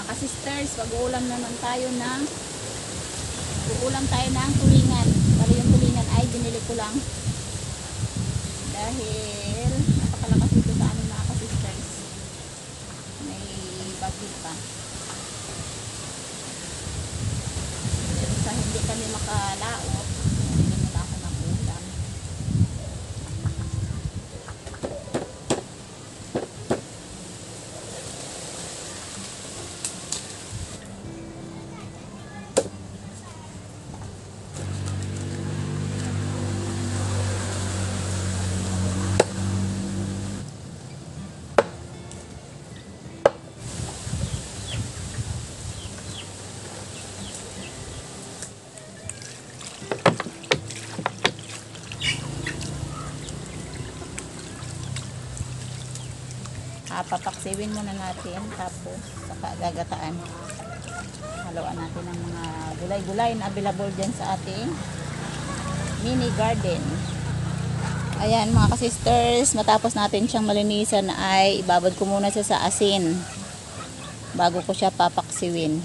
Mga ka-sisters, uulam naman tayo ng tulingan. Bali yung tulingan ay binili ko lang dahil napakalakas dito sa amin mga ka-sisters. May bagyo pa. Sa hindi kami makalaot, hindi nila ako ng ulam. Papaksiwin muna natin, tapos saka gagataan. Haluan natin ng mga gulay-gulay na available dyan sa ating mini garden. Ayan mga ka-sisters, matapos natin siyang malinisan ay ibabad ko muna siya sa asin bago ko siya papaksiwin.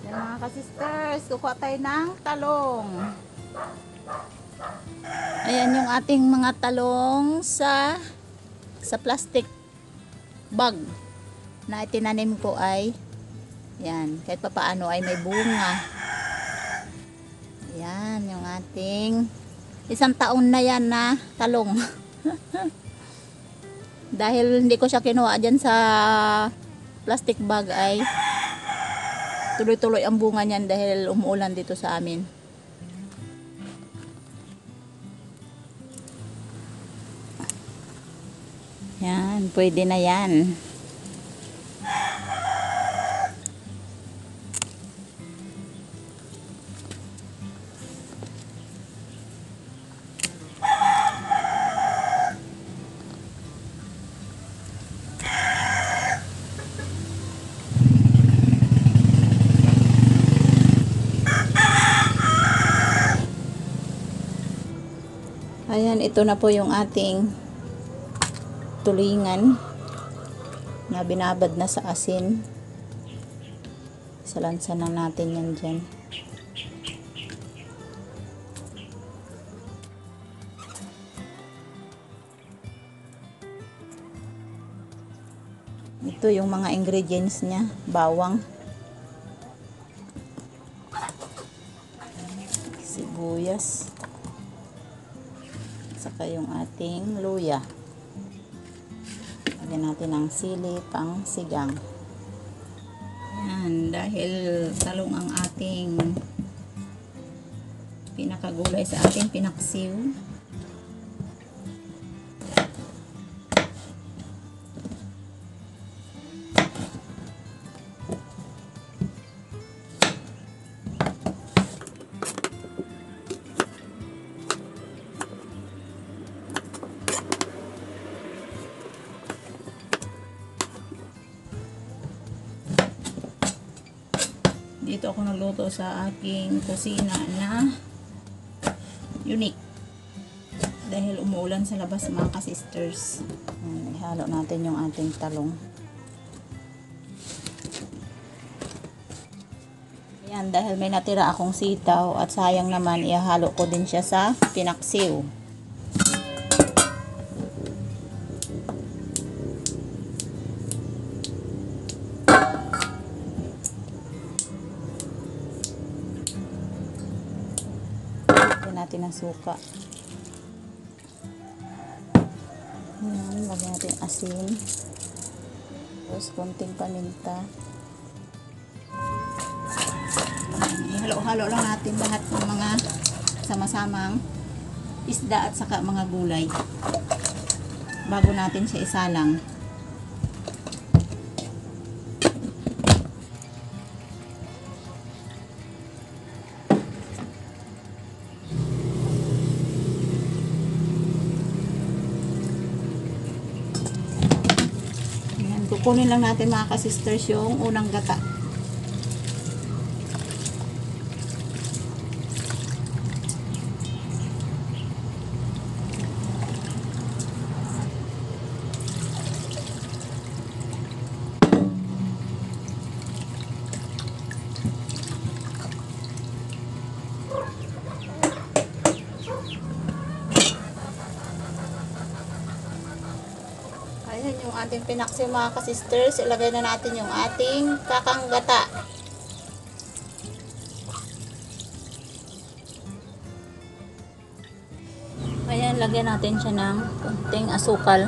Mga ka-sisters, kukuha tayo ng talong. Ayan yung ating mga talong sa plastic bag na itinanim ko ay yan, kahit pa paano ay may bunga. Yan yung ating 1 taon na yan na talong. Dahil hindi ko siya kinuha dyan sa plastic bag ay tuloy-tuloy ang bunga niyan dahil umuulan dito sa amin. Yan, pwede na yan. Ayan, ito na po yung ating tulingan na binabad na sa asin. Salansan na natin yan dyan. Ito yung mga ingredients niya. Bawang, sibuyas, saka yung ating luya. Lagyan natin ang sili pang sigang. Yan, dahil talong ang ating pinakagulay sa ating pinaksiw. Dito ako nagluto sa aking kusina na unique dahil umuulan sa labas mga ka-sisters. Ihalo natin yung ating talong. Ayan, dahil may natira akong sitaw at sayang naman, ihalo ko din siya sa pinaksiw. Natin ang suka. Ayan, lagyan natin asin. Tapos konting paminta. Ihalo-halo lang natin lahat ng mga sama-samang isda at saka mga gulay bago natin siya isalang. Kukunin lang natin mga ka-sisters yung unang gata. yung ating pinaksi mga ka-sisters. Ilagay na natin yung ating kakanggata. Ayan, lagyan natin siya ng konting asukal.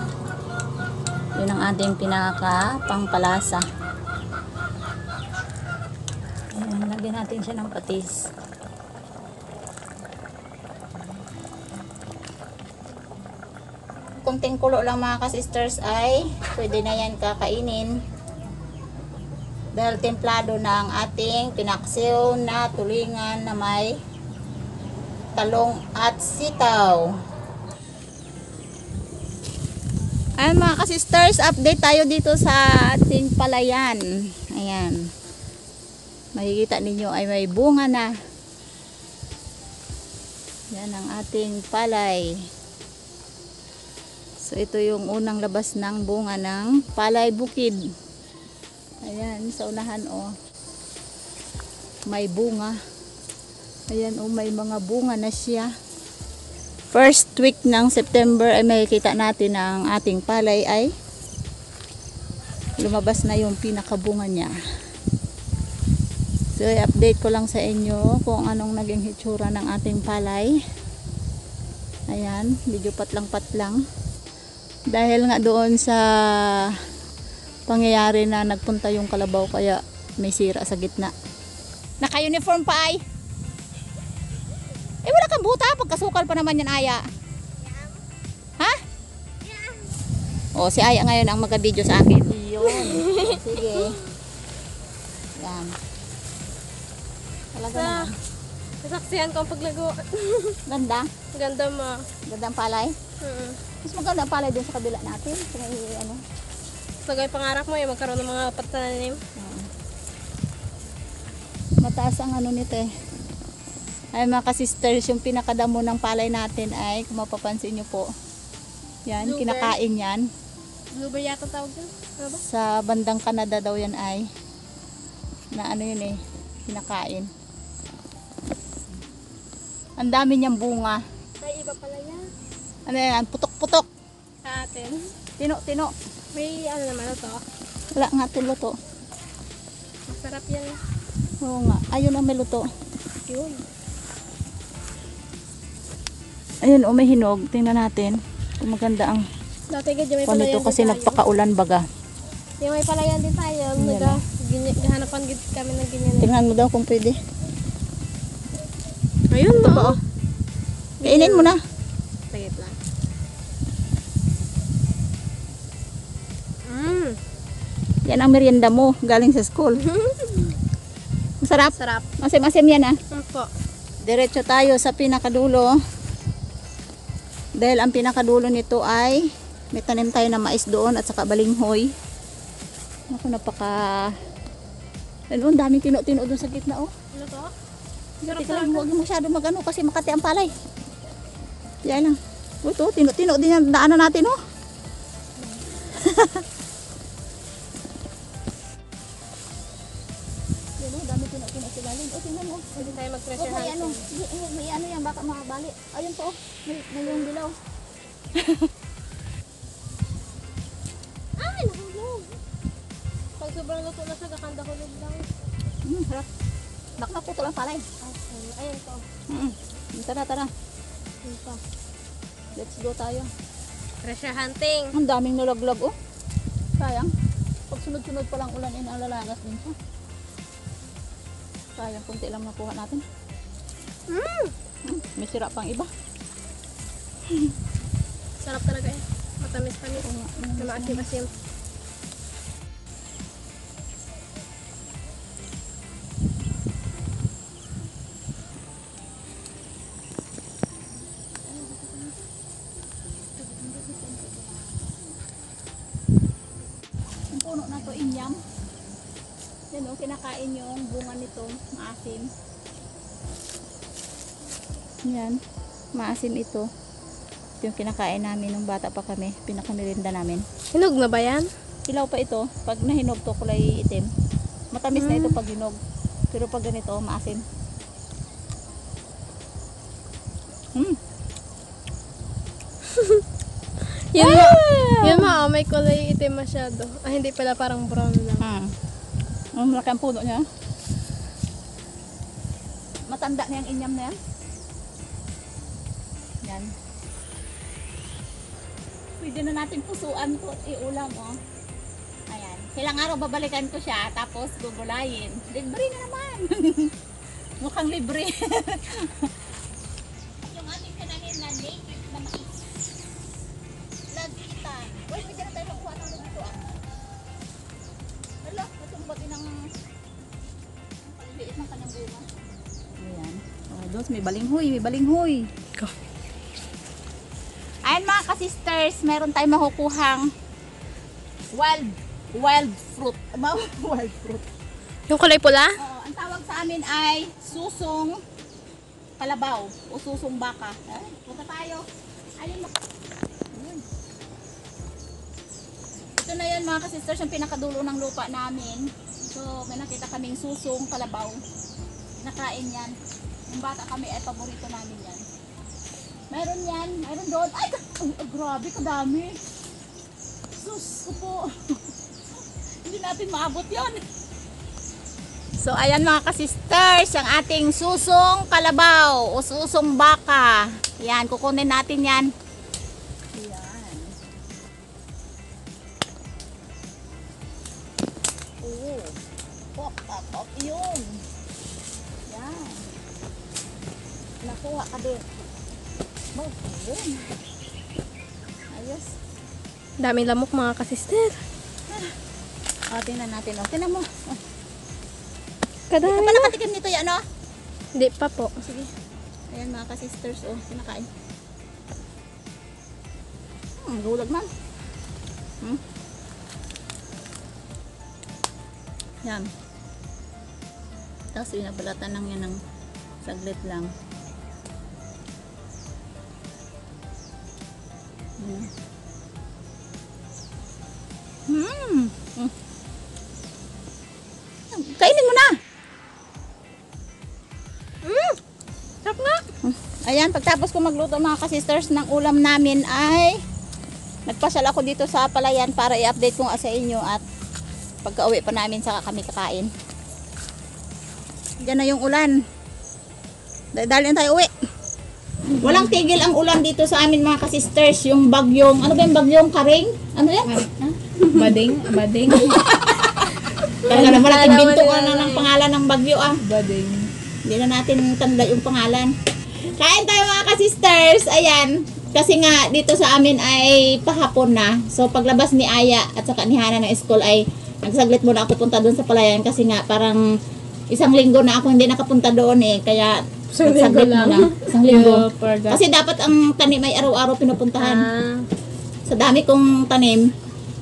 Yun ang ating pinaka pangpalasa. Ayan, lagyan natin siya ng patis. Konting kulo lang mga ka-sisters ay pwede na yan kakainin. Dahil templado na ang ating pinaksiw na tulingan na may talong at sitaw. Ayan mga ka-sisters, update tayo dito sa ating palayan. Ayan. Makikita ninyo ay may bunga na. Yan ang ating palay. So ito yung unang labas ng bunga ng palay bukid. Ayan, sa unahan oh. May bunga. Ayan oh, may mga bunga na siya. First week ng September ay makikita natin ang ating palay ay lumabas na yung pinakabunga niya. So i-update ko lang sa inyo kung anong naging hitsura ng ating palay. Ayan, medyo patlang-patlang. Dahil nga doon sa pangyayari na nagpunta yung kalabaw kaya may sira sa gitna. Naka-uniform pa ay. Eh wala kang buta, pagkasukal pa naman yan Aya. Ha? O si Aya ngayon ang magka-video sa akin. Yun. Sige. Yan. Talaga naman. Nasaksihan ko ang paglago. Ganda. Ganda ma. Gandang palay. Mas maganda ang palay dun sa kabila natin. Sa may ano. Sagay pangarap mo yung magkaroon ng mga patanim. Mataas ang ano nito eh. Ay mga ka-sisters, yung pinakadamo ng palay natin ay kung mapapansin nyo po. Yan, Blueberry. kinakain yan. Blueberry yata tawag dyan. Ano ba? Sa bandang Canada daw yan ay na ano yun eh, kinakain. Ang dami niyang bunga. Ay, iba pala yan. Ano yan? Putok-putok. Sa atin. Tino-tino. May ano naman ito. Wala nga ito luto. Masarap yan. Oo nga. Ayun ang may luto. Yun. Ayun o may hinog. Tingnan natin. Kung maganda ang Dati ganyan may panito palayan kasi din tayo. nagpakaulan baga. Yung may palayan din tayo. Yan Nagahanapan kami ng ganyan. Tingnan mo daw kung pwede. Ayun Ito ba o? Kainin mo na. Sagit lang. Yan ang merienda mo. Galing sa school. Masarap. Sarap. Masim-masim yan ah. Po. Diretso tayo sa pinakadulo. Dahil ang pinakadulo nito ay may tanim tayo na mais doon at saka balinghoy. Ako napaka... Ano, daming tino-tino doon sa gitna oh. Ano to? Teka lang, huwag masyado magano kasi makati ang palay. Yan lang. Ito, tino-tino din ang daanan natin oh. Yan oh, dami tino-tino sa lalim. Oh, tingnan mo. Pwede tayo mag-treasure Huwag may ano, hunting. may ano yan, baka makabali. Ayun to, may yung dilaw. Ay, nahulog. Pag sobrang luto na siya, kakanda hulog lang. Harap. Baka naputol ang palay. Ayan to. Tara, tara. Ayan to. Let's go tayo. Treasure hunting. Ang daming nalaglag oh. Sayang. Pag sunod-sunod pa lang ulan, inalalagas din siya. Sayang, kunti lang nakuha natin. May sira pang iba. Sarap talaga eh. Matamis-tamis. Oo nga, Na maasim-asim. Ang puno na to inyam. Yan o, kinakain yung bunga nito, maasim. Yan, maasim ito. Ito yung kinakain namin nung bata pa kami, pinakamirinda namin. Hinog na ba yan? Hilaw pa ito, pag nahinog to kulay itim. Matamis na ito pag hinog. Pero pag ganito, maasim. Yun ma, may kulay itim masyado. Ah, hindi pala, parang brown lang. Ang malaki ang puno niya. Matanda na yung inyam na yan. Yan. Pwede na natin pusuan ko, iulam, oh. Ayan. Silang araw babalikan ko siya, tapos gugulayin. Libre na naman. Mukhang libre. Yung ating kanahin na native na mais. Lagitan. Uy, pwede na tayo makuha ng dito, ah. Hala, natumbat din ang liit ng kanyang bunga. Ayan. Oh, dos, may balinghoy, may balinghoy. Ayan mga ka-sisters, meron tayong makukuhang wild fruit. Wild fruit. Yung kulay pula? Oo, ang tawag sa amin ay susong kalabaw o susong baka. Punta tayo. Ayun. Ayun. Ito na yan mga ka-sisters, yung pinakadulo ng lupa namin. So, may nakita kaming susong kalabaw. Nakain yan. Yung bata kami ay paborito namin yan. Meron yan, meron doon. Ay, grabe, kadami. Sus ko po. Hindi natin maabot yon. So, ayan mga ka-sisters, ang ating susong kalabaw o susong baka. Yan, kukunin natin yan. Yan. Oo. Pop, yun. Yan. Nakuha ka din. Oh, ayun. Ayos. Daming lamok mga ka-sister. O, tingnan natin. O, tingnan mo. O, Kadami hindi ka pa na. nakatikim nito yan, o? Hindi pa po. O, sige. Ayan mga ka-sisters, o, sinakain. Gulag man. Yan. Tapos binabalatan lang yan ng saglit lang. Kainin mo na. Sarap nga. Ayan, pagtapos ko magluto mga ka-sisters ng ulam namin ay nagpasal ako dito sa palayan para i-update ko sa inyo at pagka-uwi pa namin saka kami kakain. Diyan na yung ulan. Dahil tayo uwi. Walang tigil ang ulan dito sa amin mga ka-sisters. Yung bagyong, ano ba yung bagyong karing? Ano yan? Bading. Talaga naman natin bintuan na ng pangalan ng bagyo ah. Bading. Hindi na natin tanda yung pangalan. Kain tayo mga ka-sisters. Ayan. Kasi nga dito sa amin ay pahapon na. So paglabas ni Aya at saka ni Hana ng school ay nagsaglit muna ako punta doon sa palayan. Kasi nga parang isang linggo na ako hindi nakapunta doon eh. Kaya Isang linggo lang. Isang linggo. Kasi dapat ang tanim ay araw-araw pinupuntahan. Sa dami kong tanim,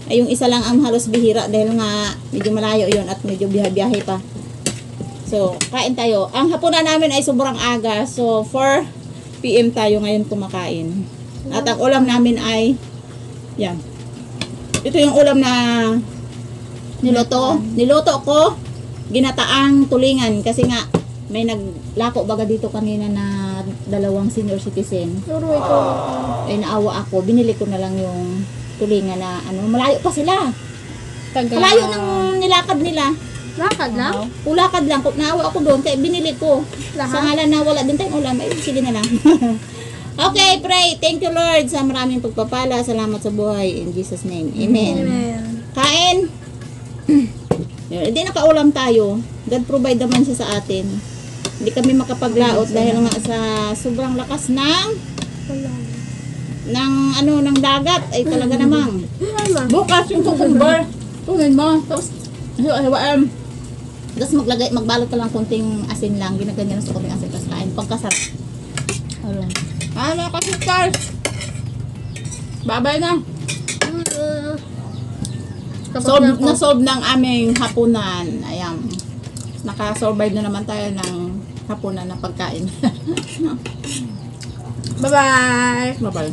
ay yung isa lang ang halos bihira dahil nga medyo malayo yon at medyo biyahe pa. So, kain tayo. Ang hapunan namin ay sobrang aga. So, 4 PM tayo ngayon kumakain. At ang ulam namin ay yan. Ito yung ulam na niluto. Niluto ko ginataang tulingan kasi nga may naglako baga dito kanina na 2 senior citizen. Turoy ko. Ay naawa ako. Binili ko na lang yung tulingan na ano. Malayo pa sila. Malayo ng nilakad nila. Lakad lang? Ulakad lang. Naawa ako doon. Kaya binili ko. Lahat? Sa ngalan na wala din tayong ulam. Ay, sige na lang. Okay, pray. Thank you Lord sa maraming pagpapala. Salamat sa buhay. In Jesus name. Amen. Amen. Kain. Hindi nakaulam tayo. God provide naman siya sa atin. Hindi kami makapaglaot dahil nga sa sobrang lakas ng dagat ay talaga namang. Bukas yung cucumber. Tunin mo. Tapos magbalot ka lang konting asin lang. Ginaganyan sa konting asin. Tapos kain. Pagkasarap. Ano kasi stars? Babay na. Solve ng aming hapunan. Ayan. Naka-survive na naman tayo ng hapunan na pagkain. Bye-bye. Bye-bye.